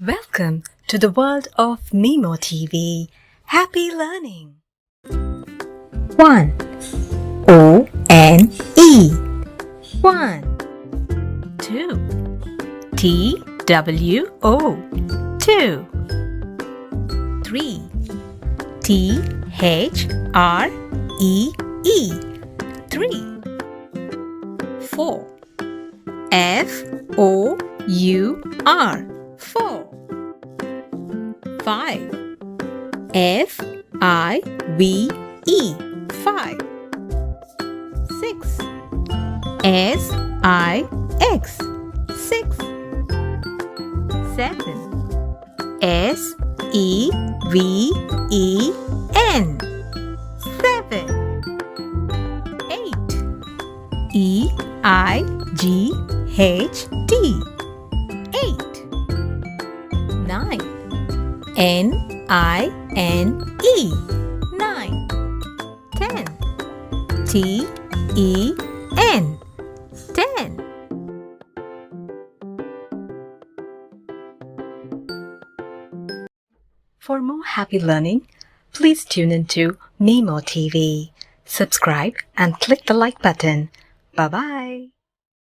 Welcome to the world of Nemo TV. Happy learning! 1. O-N-E 1. 2. T-W-O 2. 3. T-H-R-E-E 3. 4. F-O-U-R 4. 5. F-I-V-E 5. 6. S-I-X 6. 7. S-E-V-E-N 7. 8. E-I-G-H-T 8. 9. N-I-N-E 9. 10. T-E-N 10. For more happy learning, please tune into Nemo TV. Subscribe and click the like button. Bye-bye.